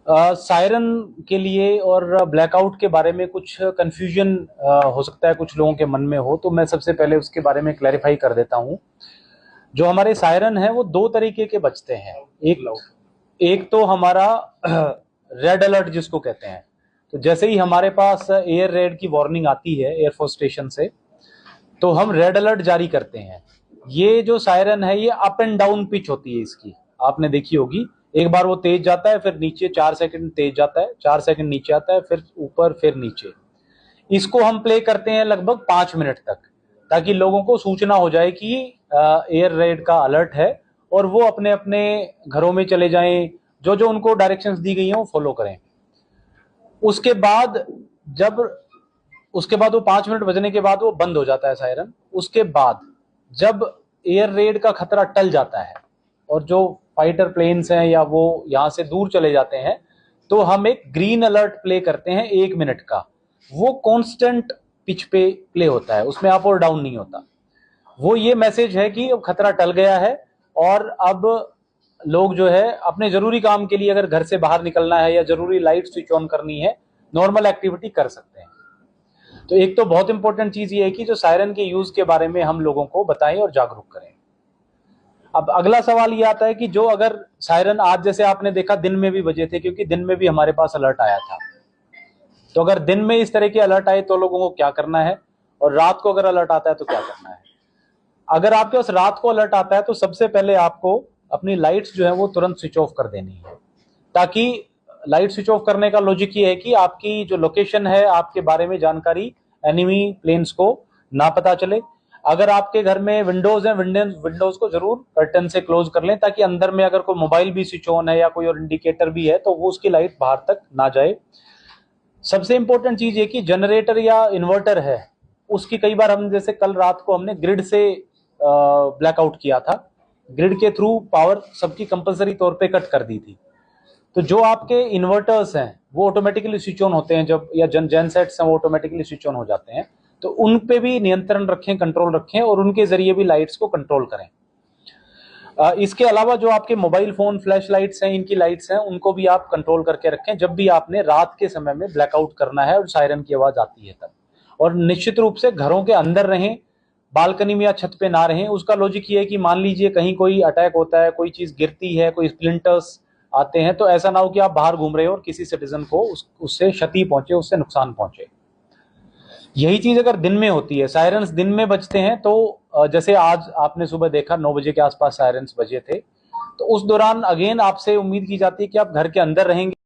Siren के लिए और ब्लैकआउट के बारे में कुछ कंफ्यूजन हो सकता है कुछ लोगों के मन में हो, तो मैं सबसे पहले उसके बारे में क्लैरिफाई कर देता हूं। जो हमारे सायरन है वो दो तरीके के बजते हैं। एक एक तो हमारा रेड अलर्ट जिसको कहते हैं। तो जैसे ही हमारे पास एयर रेड की वार्निंग आती है एयरफोर्स स्टेशन से, तो हम रेड अलर्ट जारी करते हैं। ये जो सायरन है ये अप एंड डाउन पिच होती है इसकी, आपने देखी होगी। एक बार वो तेज जाता है, फिर नीचे 4 सेकंड तेज जाता है, 4 सेकंड नीचे आता है, फिर ऊपर, फिर नीचे। इसको हम प्ले करते हैं लगभग 5 मिनट तक, ताकि लोगों को सूचना हो जाए कि एयर रेड का अलर्ट है और वो अपने अपने घरों में चले जाएं, जो जो उनको डायरेक्शंस दी गई हैं वो फॉलो करें। उसके बाद जब उसके बाद वो 5 मिनट बजने के बाद वो बंद हो जाता है सायरन। उसके बाद जब एयर रेड का खतरा टल जाता है और जो फाइटर प्लेन्स हैं या वो यहां से दूर चले जाते हैं, तो हम एक ग्रीन अलर्ट प्ले करते हैं 1 मिनट का। वो कांस्टेंट पिच पे प्ले होता है, उसमें अप और डाउन नहीं होता। वो ये मैसेज है कि अब खतरा टल गया है और अब लोग जो है अपने जरूरी काम के लिए अगर घर से बाहर निकलना है या जरूरी लाइट स्विच ऑन करनी है, नॉर्मल एक्टिविटी कर सकते हैं। तो एक तो बहुत इंपॉर्टेंट चीज ये है कि जो सायरन के यूज के बारे में हम लोगों को बताएं और जागरूक करें। अब अगला सवाल ये आता है कि जो अगर सायरन आज जैसे आपने देखा दिन में भी बजे थे, क्योंकि दिन में भी हमारे पास अलर्ट आया था, तो अगर दिन में इस तरह के अलर्ट आए तो लोगों को क्या करना है, और रात को अगर अलर्ट आता है तो क्या करना है। अगर आपके पास रात को अलर्ट आता है तो सबसे पहले आपको अपनी लाइट्स जो है वो तुरंत स्विच ऑफ कर देनी है, ताकि लाइट स्विच ऑफ करने का लॉजिक ये है कि आपकी जो लोकेशन है, आपके बारे में जानकारी एनिमी प्लेन्स को ना पता चले। अगर आपके घर में विंडोज हैं, विंडोज को जरूर कर्टन से क्लोज कर लें, ताकि अंदर में अगर कोई मोबाइल भी स्विच ऑन है या कोई और इंडिकेटर भी है तो वो उसकी लाइट बाहर तक ना जाए। सबसे इंपॉर्टेंट चीज ये कि जनरेटर या इन्वर्टर है उसकी, कई बार हम जैसे कल रात को हमने ग्रिड से ब्लैकआउट किया था, ग्रिड के थ्रू पावर सबकी कंपलसरी तौर पे कट कर दी थी। तो जो आपके इन्वर्टर्स हैं वो ऑटोमेटिकली स्विच ऑन होते हैं जब, या जेन सेट्स हैं वो ऑटोमेटिकली स्विच ऑन हो जाते हैं, तो उन पे भी नियंत्रण रखें, कंट्रोल रखें और उनके जरिए भी लाइट्स को कंट्रोल करें। इसके अलावा जो आपके मोबाइल फोन फ्लैश लाइट्स हैं, इनकी लाइट्स हैं, उनको भी आप कंट्रोल करके रखें जब भी आपने रात के समय में ब्लैकआउट करना है और सायरन की आवाज आती है तब। और निश्चित रूप से घरों के अंदर रहें, बालकनी में या छत पे ना रहें। उसका लॉजिक ये है कि मान लीजिए कहीं कोई अटैक होता है, कोई चीज गिरती है, कोई स्प्लिंटर्स आते हैं, तो ऐसा ना हो कि आप बाहर घूम रहे हो और किसी सिटीजन को उससे क्षति पहुंचे, उससे नुकसान पहुंचे। यही चीज अगर दिन में होती है, सायरन्स दिन में बजते हैं, तो जैसे आज आपने सुबह देखा 9 बजे के आसपास सायरन्स बजे थे, तो उस दौरान अगेन आपसे उम्मीद की जाती है कि आप घर के अंदर रहेंगे।